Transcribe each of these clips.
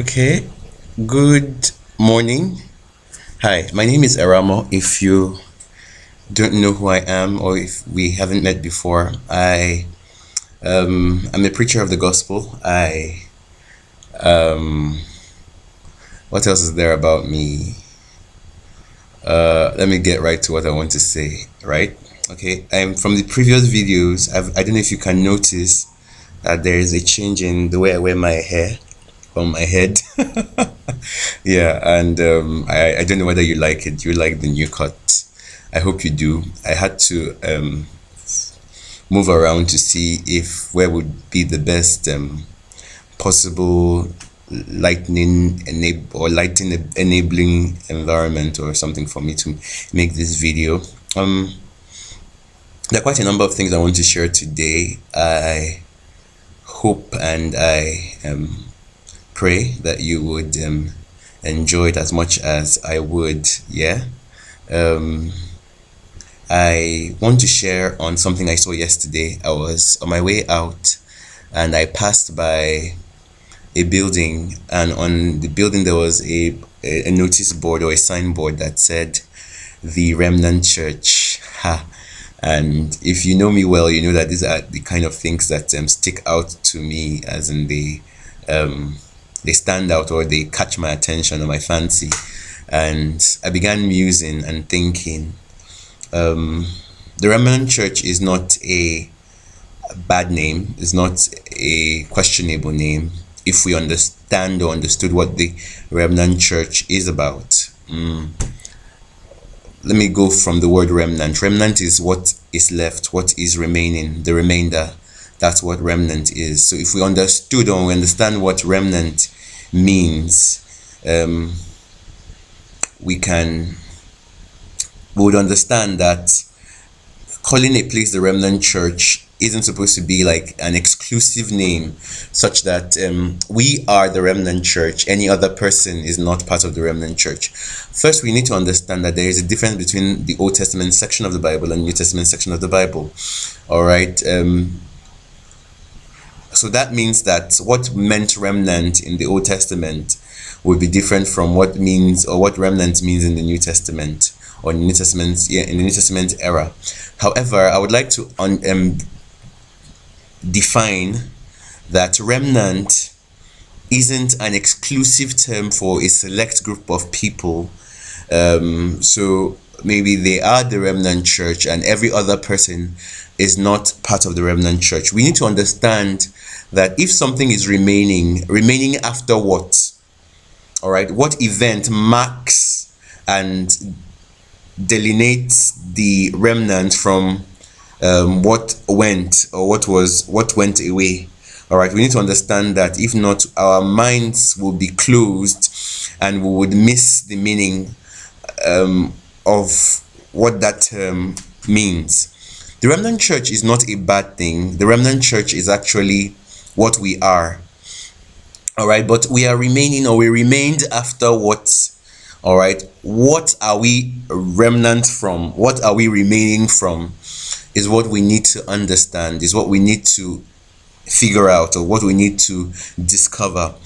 Okay, good morning. Hi, my name is Eramo. If you don't know who I am or if we haven't met before, I'm a preacher of the gospel. What else is there about me? Let me get right to what I want to say, right? Okay, from the previous videos, I don't know if you can notice that there is a change in the way I wear my hair on my head. Yeah, and I don't know whether you like it. You like the new cut. I hope you do. I had to move around to see if where would be the best possible lighting enabling environment or something for me to make this video. Um, there are quite a number of things I want to share today. I hope and I pray that you would enjoy it as much as I would. Yeah. Um, I want to share on something I saw yesterday. I was on my way out and I passed by a building, and on the building there was a notice board or a signboard that said the Remnant Church. Ha. And if you know me well, you know that these are the kind of things that stick out to me, as in they stand out or they catch my attention or my fancy. And I began musing and thinking, the Remnant Church is not a bad name, it's not a questionable name if we understand or understood what the Remnant Church is about. Let me go from the word remnant. Remnant is what is left, what is remaining, the remainder. That's what remnant is. So if we understood or we understand what remnant means, we would understand that calling a place the Remnant Church isn't supposed to be like an exclusive name, such that we are the Remnant Church, any other person is not part of the Remnant Church. First, we need to understand that there is a difference between the Old Testament section of the Bible and New Testament section of the Bible. All right. So that means that what meant remnant in the Old Testament would be different from what means or what remnant means in the New Testament, or in the New Testament, in the New Testament era. However, I would like to define that remnant isn't an exclusive term for a select group of people. So maybe they are the Remnant Church and every other person is not part of the Remnant Church. We need to understand that if something is remaining after what? All right, what event marks and delineates the remnant from what went or what went away. All right, we need to understand that if not, our minds will be closed and we would miss the meaning of what that term means. The Remnant Church is not a bad thing. The Remnant Church is actually what we are. All right, but we are remaining, or we remained after what? All right, what are we remnant from? What are we remaining from? Is what we need to understand, is what we need to figure out, or what we need to discover.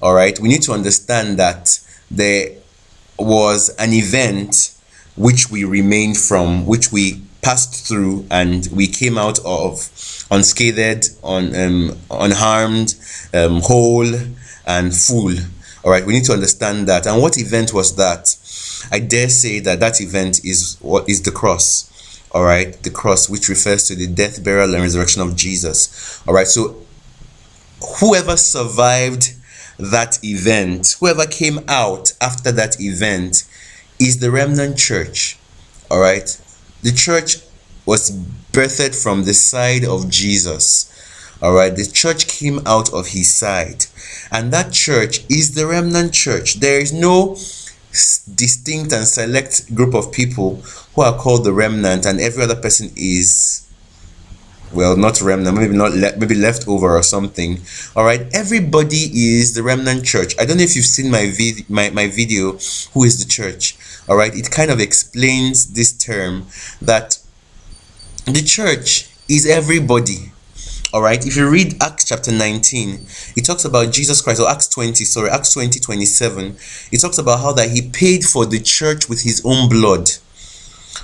All right, we need to understand that there was an event which we remained from, which we passed through, and we came out of unscathed, unharmed, whole and full. All right, we need to understand that. And what event was that? I dare say that that event is what is the cross. All right, the cross, which refers to the death, burial, and resurrection of Jesus. All right, so whoever survived that event, whoever came out after that event, is the Remnant Church. All right, the church was birthed from the side of Jesus. All right, the church came out of his side, and that church is the Remnant Church. There is no distinct and select group of people who are called the remnant, and every other person is, well, not remnant, maybe leftover or something. All right, everybody is the Remnant Church. I don't know if you've seen my video, Who is the Church? All right, it kind of explains this term, that the church is everybody. All right, if you read Acts chapter 19, it talks about Jesus Christ, or Acts 20:27. It talks about how that he paid for the church with his own blood.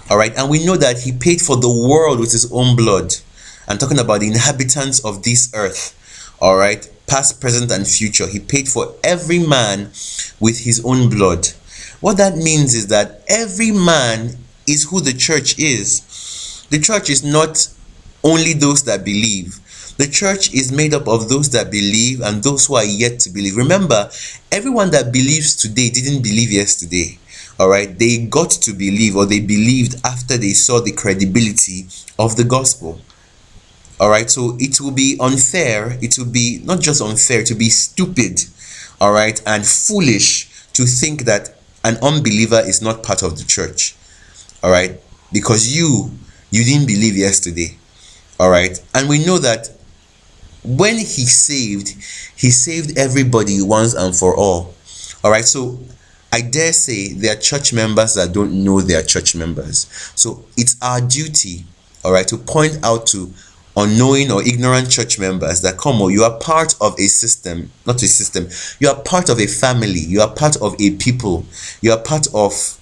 All right, and we know that he paid for the world with his own blood. I'm talking about the inhabitants of this earth. All right, past, present, and future. He paid for every man with his own blood. What that means is that every man is who the church is. The church is not only those that believe. The church is made up of those that believe and those who are yet to believe. Remember, everyone that believes today didn't believe yesterday. All right, they got to believe, or they believed after they saw the credibility of the gospel. All right, so it will be unfair, it will be not just unfair, to be stupid, all right, and foolish to think that an unbeliever is not part of the church. All right, because you didn't believe yesterday. All right, and we know that when he saved everybody once and for all. All right, so I dare say there are church members that don't know they are church members. So it's our duty, all right, to point out to unknowing or ignorant church members that, come on, you are part of a system, not a system. You are part of a family. You are part of a people. You are part of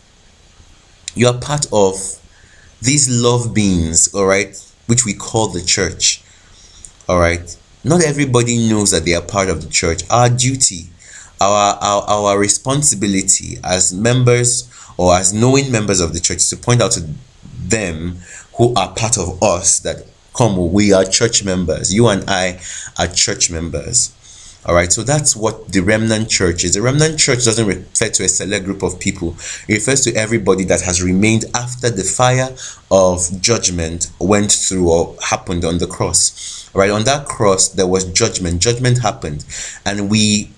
these love beings, all right, which we call the church. All right, not everybody knows that they are part of the church. Our duty, our responsibility as members or as knowing members of the church is to point out to them who are part of us that, come, we are church members. You and I are church members. All right, so that's what the remnant church is. The remnant church doesn't refer to a select group of people. It refers to everybody that has remained after the fire of judgment went through or happened on the cross. All right, on that cross there was judgment. Judgment happened, and we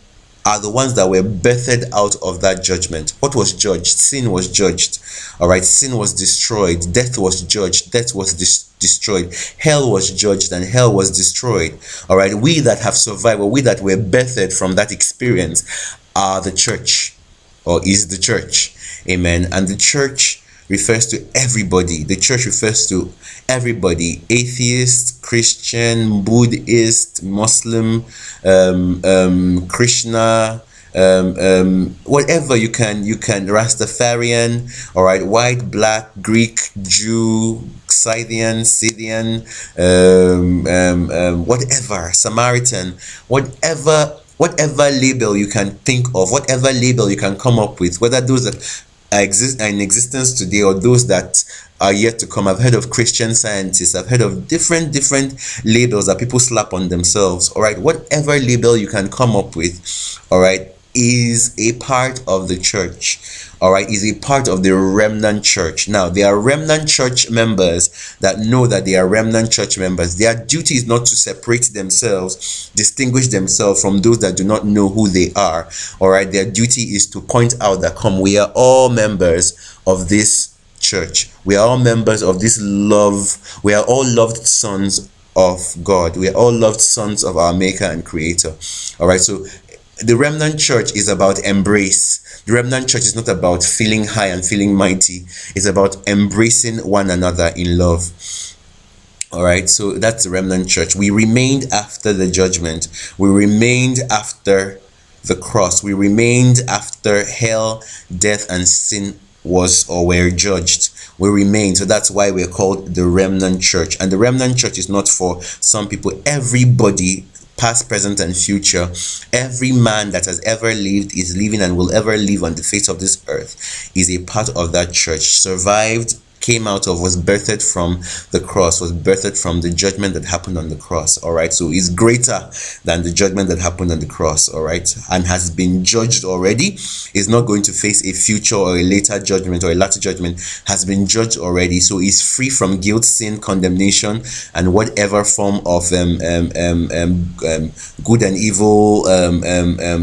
are the ones that were birthed out of that judgment. What was judged? Sin was judged. All right, sin was destroyed. Death was judged. Death was destroyed. Hell was judged and hell was destroyed. All right, we that have survived, or we that were birthed from that experience, are the church, or is the church. Amen. And the church refers to everybody. The church refers to everybody: atheist, Christian, Buddhist, Muslim, Krishna, whatever you can, Rastafarian, all right, white, black, Greek, Jew, Scythian, Scythian, whatever, Samaritan, whatever label you can think of, whatever label you can come up with, whether those that are in existence today or those that are yet to come. I've heard of Christian Scientists. I've heard of different labels that people slap on themselves. All right, whatever label you can come up with, all right, is a part of the church. All right, is a part of the remnant church. Now, there are remnant church members that know that they are remnant church members. Their duty is not to separate themselves, distinguish themselves from those that do not know who they are. All right, their duty is to point out that, come, we are all members of this church. We are all members of this love. We are all loved sons of God. We are all loved sons of our Maker and Creator. All right, so the remnant church is about embrace. The remnant church is not about feeling high and feeling mighty. It's about embracing one another in love. All right, so that's the remnant church. We remained after the judgment. We remained after the cross. We remained after hell, death, and sin was or were judged. We remain. So that's why we're called the remnant church. And the remnant church is not for some people. Everybody, past, present, and future, every man that has ever lived, is living, and will ever live on the face of this earth is a part of that church. Survived, came out of, was birthed from the cross, was birthed from the judgment that happened on the cross. All right, so is greater than the judgment that happened on the cross. All right, and has been judged already, is not going to face a future or a later judgment or a latter judgment, has been judged already. So is free from guilt, sin, condemnation, and whatever form of good and evil,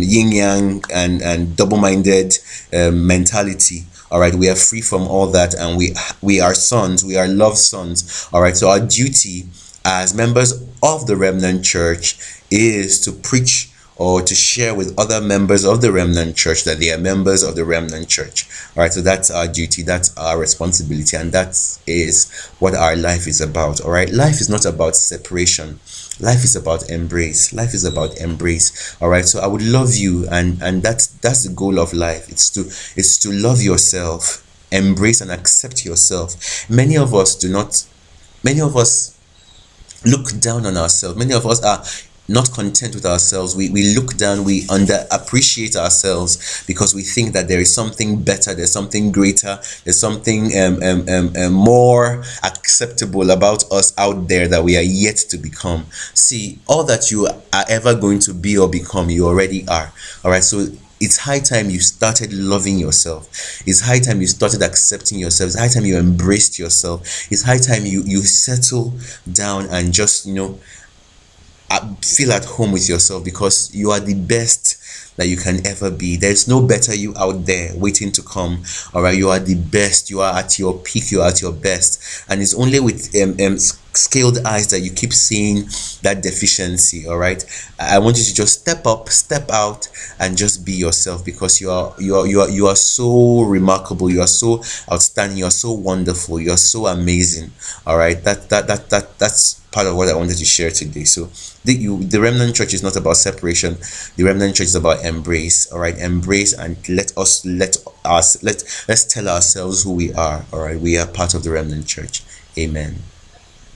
yin yang, and double-minded mentality. All right, we are free from all that, and we are sons, we are loved sons. All right, so our duty as members of the remnant church is to preach or to share with other members of the remnant church that they are members of the remnant church. All right, so that's our duty, that's our responsibility, and that is what our life is about. All right, life is not about separation. Life is about embrace. Life is about embrace. All right. So I would love you, and that's the goal of life. It's to love yourself, embrace and accept yourself. Many of us look down on ourselves. Many of us are not content with ourselves. We look down, we under appreciate ourselves because we think that there is something better, there's something greater, there's something more acceptable about us out there that we are yet to become. See, all that you are ever going to be or become, you already are. All right, so it's high time you started loving yourself. It's high time you started accepting yourself. It's high time you embraced yourself. It's high time you settle down and just feel at home with yourself, because you are the best that you can ever be. There's no better you out there waiting to come. All right, you are the best. You are at your peak. You are at your best, and it's only with scaled eyes that you keep seeing that deficiency. All right, I want you to just step up, step out, and just be yourself, because you are so remarkable. You are so outstanding. You are so wonderful. You are so amazing. All right, that's part of what I wanted to share today. So the Remnant Church is not about separation. The Remnant Church is about embrace. All right, embrace, and let's tell ourselves who we are. All right, we are part of the Remnant Church. Amen.